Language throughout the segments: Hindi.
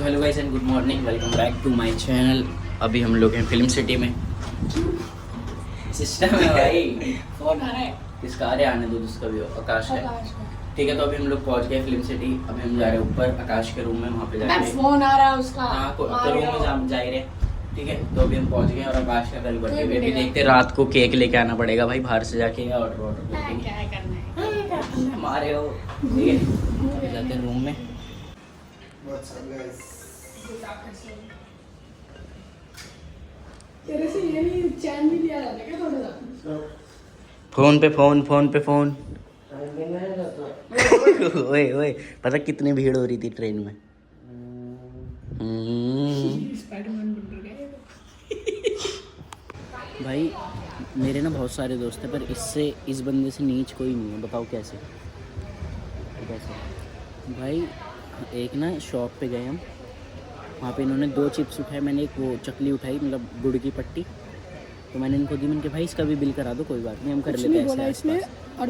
So hello guys and good morning, welcome back to my channel. अभी हम लोग हैं फिल्म सिटी में। सिस्टम है भाई, फोन आ रहा है। किसका आ रहा है? आने दो, जिसका भी हो। आकाश है, ठीक है। तो अभी हम लोग पहुंच गए फिल्म सिटी। अभी हम जा रहे हैं ऊपर आकाश के रूम में, वहाँ पे जाके फोन आ रहा है उसका। हाँ, रूम में जा रहे, ठीक है। तो अभी हम पहुंच गए और आकाश का कल बर्थडे भी अभी देखते, रात को केक लेके आना पड़ेगा भाई बाहर से जाके, या ऑर्डर क्या करना है हमारे हो, ठीक है। अभी जाते हैं रूम में। तेरे से ये नहीं चैन भी लिया जाता क्या थोड़ा सा? फोन पे फोन ओए ओए, पता कितनी भीड़ हो रही थी ट्रेन में। स्पाइडरमैन बन गए भाई मेरे ना बहुत सारे दोस्त हैं, पर इससे इस बंदे से नीच कोई नहीं है। बताओ कैसे भाई। एक ना शॉप पे गए हम, वहाँ पे इन्होंने 2 चिप्स उठाए, मैंने एक वो चकली उठाई, मतलब गुड़ की पट्टी। तो मैंने इनको दी, मैंने कहा भाई इसका भी बिल करा दो, कोई बात नहीं हम कर लेते हैं ऐसे।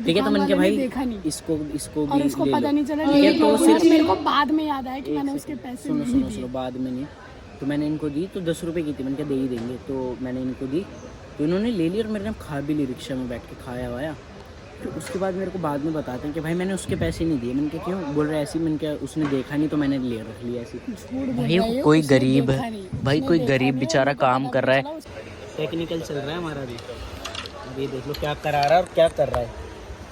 ठीक है, तो मैंने कहा भाई इसको भी और उसको पता नहीं चला, तो सिर्फ मेरे को बाद में याद आया कि मैंने उसके पैसे सुनो बाद में नहीं। तो मैंने इनको दी, तो 10 रुपये की थी, मैंने कहा दे ही देंगे। तो मैंने इनको दी, तो इन्होंने ले ली और मेरे ने खा भी ली, रिक्शा में बैठ के खाया वाया। तो उसके बाद मेरे को बाद में बताते हैं कि भाई मैंने उसके पैसे नहीं दिए। मैंने कहा क्यों? बोल रहा है ऐसे ही। मैंने कहा उसने देखा नहीं तो मैंने ले रख लिया ऐसे। भाई कोई गरीब है, भाई कोई गरीब बेचारा काम कर रहा है, टेक्निकल चल रहा है हमारा भी। अभी देख लो क्या करा रहा है और क्या कर रहा है।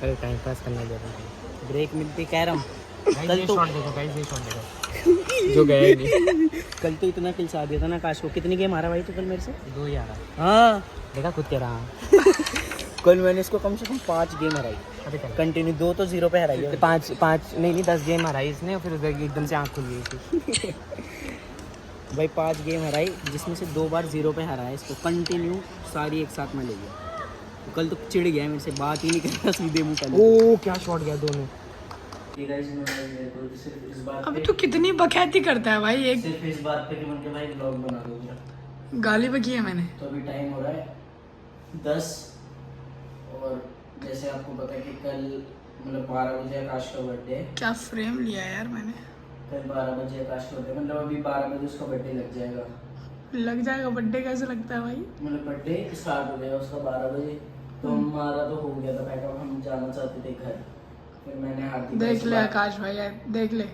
अरे टाइम पास करना जरूरी है, ब्रेक मिलती कैरम। कल तो जो गए नहीं कल तो इतना खिलसा दिया था ना आकाश को। कितनी गेम हारा भाई तो कल मेरे से? 2 ही हारा। हाँ देखा, खुद कह रहा कल मैंने इसको कम से कम 5 गेम हराई कंटिन्यू। 2 तो 0 पे हराई है, 5 नहीं 10 गेम हराई इसने, और फिर एकदम से आँख खुल गई इसकी। भाई 5 गेम हराई, जिसमें से 2 बार 0 पे हराया इसको कंटिन्यू, सारी एक साथ में ले गया। तो कल तो चिढ़ गया मेरे से, बात ही नहीं कर रहा सीधे मुँह पे। ओ क्या शॉट गया दोनों। अभी तो कितनी बकैती करता है भाई। एक सिर्फ इस बात पे कि उनके भाई ब्लॉग बना दूंगा। गाली बकी है मैंने। तो अभी टाइम हो रहा है 10, और जैसे आपको पता है कि कल मतलब 12 बजे आकाश का बर्थडे है। क्या फ्रेम लिया यार मैंने। कल 12 बजे आकाश का बर्थडे, मतलब अभी 12 बजे उसका बर्थडे लग जाएगा। लग जाएगा? बर्थडे कैसे लगता है भाई? मतलब बर्थडे स्टार्ट हो जाएगा उसका 12 बजे। तो हमारा तो हो गया था पैकअप, हम जाना चाहते थे घर। फिर मैंने हार्दिक देख ले आकाश भाई यार, देख ले,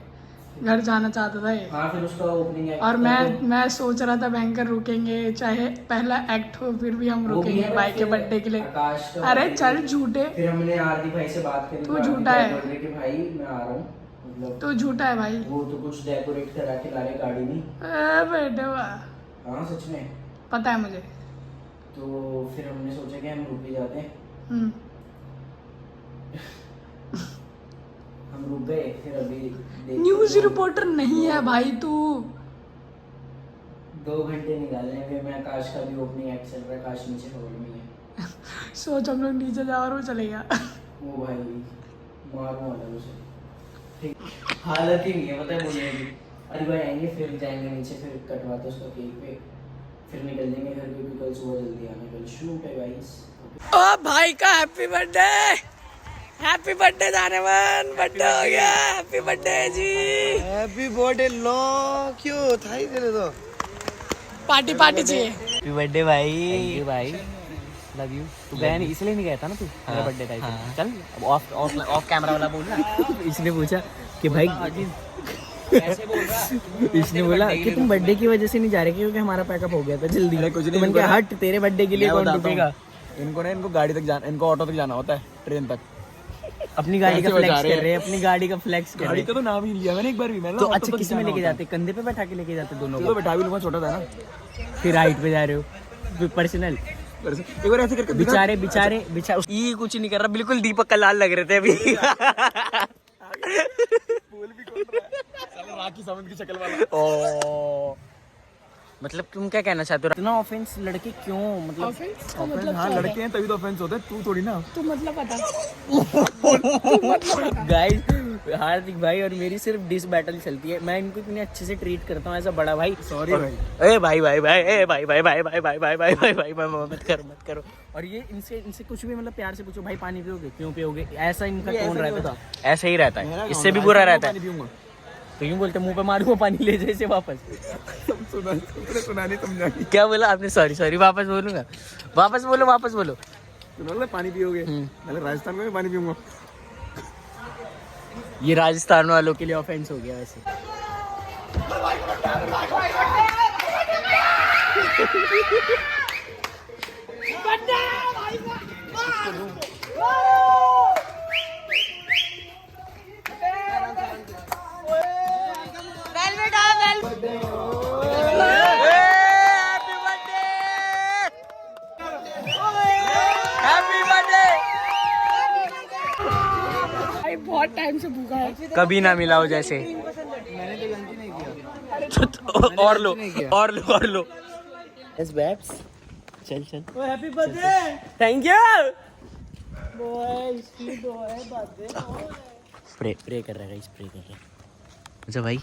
घर जाना चाहता था ये। हाँ, फिर उसका ओपनिंग है। और मैं सोच रहा था बैंकर रुकेंगे, चाहे पहला एक्ट हो फिर भी हम रुकेंगे भाई के बर्थडे के लिए। अरे चल झूठे, फिर हमने हार्दिक भाई से बात करी। तू झूठा है, कि भाई मैं आ रहा हूँ, मतलब तू झूठा है भाई। वो तो कुछ डेकोरेट करा के ला रहे गाड़ी में। बेटे हाँ सच में, पता है मुझे। तो फिर हमने सोचा कि हम रुक भी जाते हैं। हम रुक गए। फिर अभी न्यूज रिपोर्टर नहीं है भाई तू। 2 घंटे निकालने में मैं आकाश का भी ओपनिंग एक्ट चल रहा है, आकाश नीचे हॉल में है। सोच हम लोग नीचे जा और वो चलेगा। वो भाई मारने वाला है उसे, ठीक हालत ही नहीं है पता है बोलने की। अरे भाई आएंगे, फिर जाएंगे नीचे, फिर कटवाते उसका केक पे, फिर निकल जाएंगे घर, क्योंकि कल सुबह जल्दी आना, कल शूट है गाइस। ओ भाई का हैप्पी बर्थडे, हैप्पी बर्थडे जानवन, बर्थडे हो गया। हैप्पी बर्थडे जी, हैप्पी बर्थडे। लो क्यों था ही तेरे तो पार्टी चाहिए। हैप्पी बर्थडे भाई। थैंक यू भाई, लव यू। तू गया नहीं इसलिए नहीं गया था ना तू मेरा बर्थडे टाइप। चल अब ऑफ कैमरा वाला बोलना। इसने पूछा कि भाई कैसे बोल रहा? इसने बोला कि तुम बर्थडे की वजह से नहीं जा रहे क्योंकि हमारा पैकअप हो गया था जल्दी। तो मैंने कहा हट, तेरे बर्थडे के लिए कौन रुकेगा? इनको गाड़ी तक जाना, इनको ऑटो तक जाना होता है, ट्रेन तक। अपनी गाड़ी का फ्लेक्स कर रहे हैं, अपनी गाड़ी का फ्लेक्स कर रहे गाड़ी हैं। का तो नाम ही नहीं लिया मैंने एक बार भी। मैंने तो अच्छा किसी में लेके जाते? कंधे पे बैठा के लेके जाते दोनों तो बैठा भी लूंगा, छोटा था ना। फिर हाइट पे जा रहे हो पर्सनल। एक बार ऐसे करके बेचारे ये कुछ नहीं कर रहा, बिल्कुल दीपक कलाल लग रहे थे अभी। बोल भी कौन रहा है? साला राखी सावंत की शक्ल वाला। ओ मतलब तुम क्या कहना चाहते हो? इतना ऑफेंस लड़के क्यों? मतलब ऑफेंस हाँ लड़के हैं तभी तो ऑफेंस होता है, तू थोड़ी ना। तू मतलब बता। गाइस हार्दिक भाई और मेरी सिर्फ डिस बैटल चलती है। मैं इनको इतने अच्छे से ट्रीट करता हूँ एज अ बड़ा भाई। सॉरी भाई। ए भाई भाई भाई ए भाई भाई भाई भाई भाई भाई भाई भाई भाई मत करो। और ये इनसे कुछ भी मतलब प्यार से पूछो, भाई पानी पियोगे? क्यों पियोगे? ऐसा इनका टोन रहता है, ऐसा ही रहता है। इससे भी बुरा रहता है। तो यूँ बोलते मुंह पे मारूंगा पानी ले जैसे वापस। सुना नहीं समझा। क्या बोला आपने? सॉरी वापस बोलूंगा। वापस बोलो। सुना पानी पियोगे? पहले राजस्थान में भी पानी पीऊंगा। ये राजस्थान वालों के लिए ऑफेंस हो गया वैसे। भाई बहुत टाइम से भूखा है। कभी ना मिला हो जैसे। मैंने तो गलती नहीं किया। और लो। यस बैब्स, चल। Happy birthday. Thank you. Boy इसकी दो है बर्थडे। प्रे कर रहा है, स्प्रे कर रहा है। अच्छा भाई,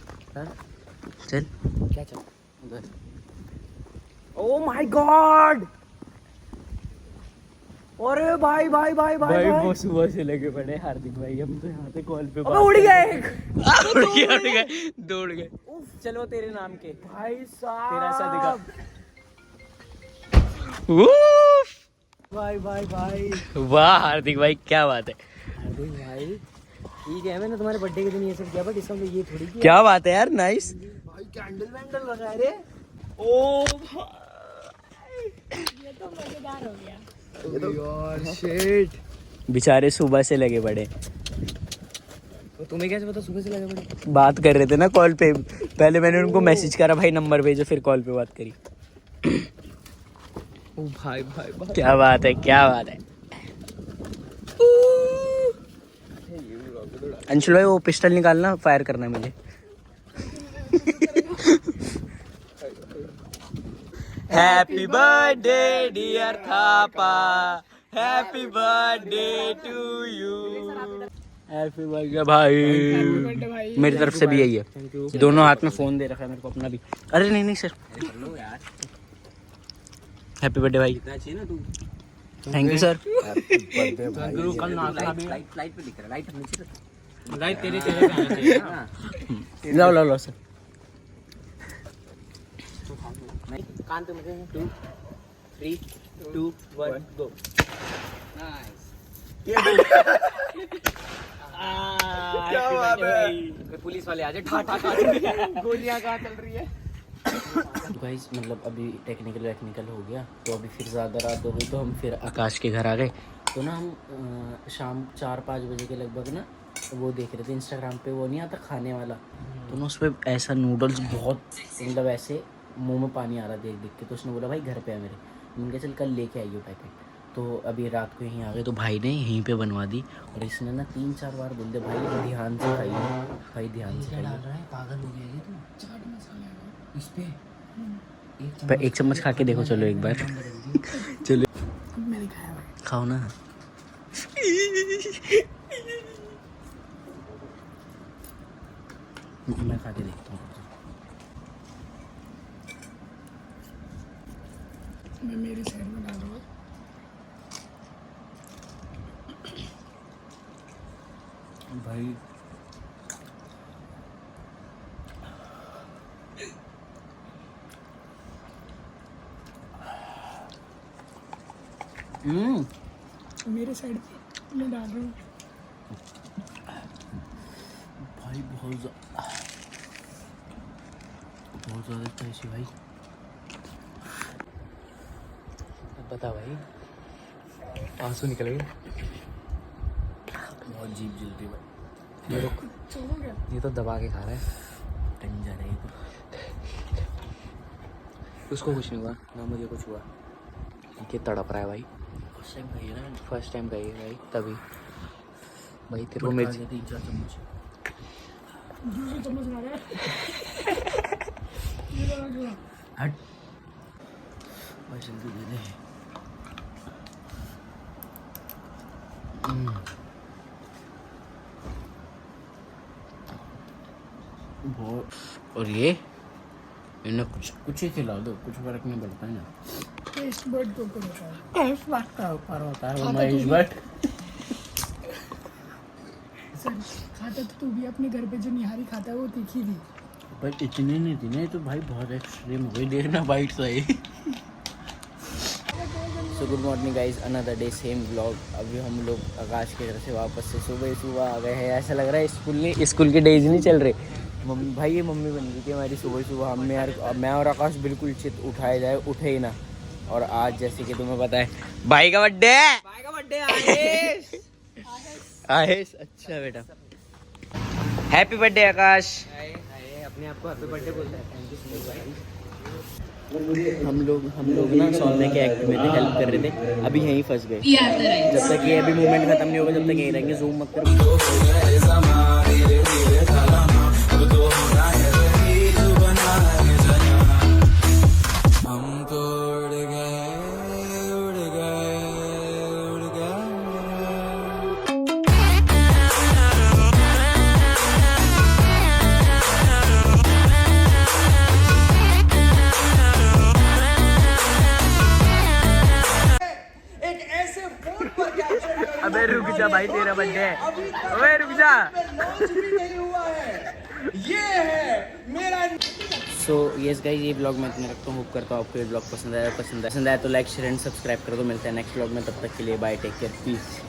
चल। क्या चल उधर? Oh my God! अरे भाई वो सुबह से लगे पड़े हार्दिक भाई। हम तो यहाँ पे कॉल पे उड़ गए। उड़ गए, दौड़ गए। चलो तेरे नाम के भाई साहब तेरा सा दिखा। भाई वाह हार्दिक भाई, क्या बात है। हार्दिक भाई ठीक है, मैंने तुम्हारे बर्थडे के दिन ये सब किया, बट इसमें ये थोड़ी किया। क्या बात है यार, नाइस। भाई कैंडल वैंडल लगा रे। ओ ये तो मजेदार हो गया। यार शिट, बेचारे सुबह से लगे पड़े। तो तुम्हें कैसे पता सुबह से लगे पड़े? बात कर रहे थे ना कॉल पे। पहले मैंने उनको मैसेज करा भाई नंबर भेजो, फिर कॉल पे बात करी। ओ भाई क्या बात है। अंशुल भाई वो पिस्टल निकालना, फायर करना है मुझे। Happy birthday dear Thapa, happy birthday to you. Happy birthday भाई। मेरी तरफ से भी यही है। दोनों हाथ में फोन दे रखा है मेरे को अपना भी। अरे नहीं सर, हैप्पी बर्थडे भाई। Thank you sir. लो सर। कान पे मुझे 2 3 2 1 गो। क्या बात है। पुलिस वाले आ जाए, गोलियां कहाँ चल रही है। गाइस मतलब अभी टेक्निकल हो गया, तो अभी फिर ज़्यादा रात हो गई, तो हम फिर आकाश के घर आ गए। तो ना हम शाम 4-5 बजे के लगभग ना वो देख रहे थे इंस्टाग्राम पे, वो नहीं आता खाने वाला। तो ना उस पर ऐसा नूडल्स बहुत मतलब ऐसे मुंह में पानी आ रहा देख के। तो उसने बोला भाई घर पे है मेरे। मैंने कहा चल कल लेके आइयो पैकेट। तो अभी रात को यहीं आ गए, तो भाई ने यहीं पे बनवा दी। और इसने ना 3-4 बार बोल दिया भाई ध्यान से खाइए, भाई ध्यान से खाइए। पागल हो गया ये तो। चाट मसाला इस पे एक चम्मच खा के देखो, चलो एक बार। चलो मैंने खाया भाई। खाओ ना। मैं खा के देखता हूँ। मैं मेरी साइड में डाल रहा हूँ। भाई मेरे साइड पे मैं डाल रहा हूँ। भाई बहुत ज़्यादा स्पाइसी भाई। बता भाई, आंसू निकल गए। बहुत जीभ जलती है भाई। ये रुक, चलो क्या? ये तो दबा के खा रहा है। टन जा रही है उसको कुछ नहीं हुआ ना, मुझे कुछ हुआ। ये तड़प रहा है भाई। फर्स्ट टाइम खाइए ना। फर्स्ट टाइम खाइए भाई, तभी भाई तेरे को मिर्च 3-4 चम्मच। दूसरा चम्मच मारा है। हट भाई, जल्दी दे दे। बहुत। और ये इन्हें कुछ ही खिला दो, कुछ फर्क नहीं पड़ता है ना। टेस्ट बर्ड के ऊपर होता है। टेस्ट बात का ऊपर होता है वो महेश भट्ट। खाता तो तू भी अपने घर पे जो निहारी खाता है वो तीखी थी। बट इतनी नहीं थी ना, ये तो भाई बहुत एक्सट्रीम हो गई, देखना बाइट सही। So good morning guys, another day same vlog. अभी हम लोग आकाश के घर से वापस से सुबह आ गए हैं। ऐसा लग रहा है स्कूल के डेज नहीं चल रहे। मम्मी भाई ये मम्मी बन गई थी हमारी सुबह। हम यार मैं और आकाश बिल्कुल चित उठाए जाए उठे ही ना। और आज जैसे कि तुम्हें पता है भाई का बर्थडे है। आयेश अच्छा बेटा, हैप्पी बर्थडे आकाश। अपने आप को हैप्पी बर्थडे बोलता है। Thank you so much. हम लोग ना सॉल्व के एक्ट में थे, हेल्प कर रहे थे। अभी यहीं फंस गए। जब तक ये अभी मूवमेंट खत्म नहीं होगा जब तक यहीं रहेंगे। जूम मत करो। अबे रुक जा भाई, तेरा बर्थडे है। अबे रुक जा। सो यस गाइस, ये ब्लॉग मैं इतना रखता हूँ। होप करता हूँ आपको ये ब्लॉग पसंद आया तो लाइक शेयर एंड सब्सक्राइब कर दो। मिलते हैं नेक्स्ट ब्लॉग में, तब तक के लिए बाय, टेक केयर, पीस।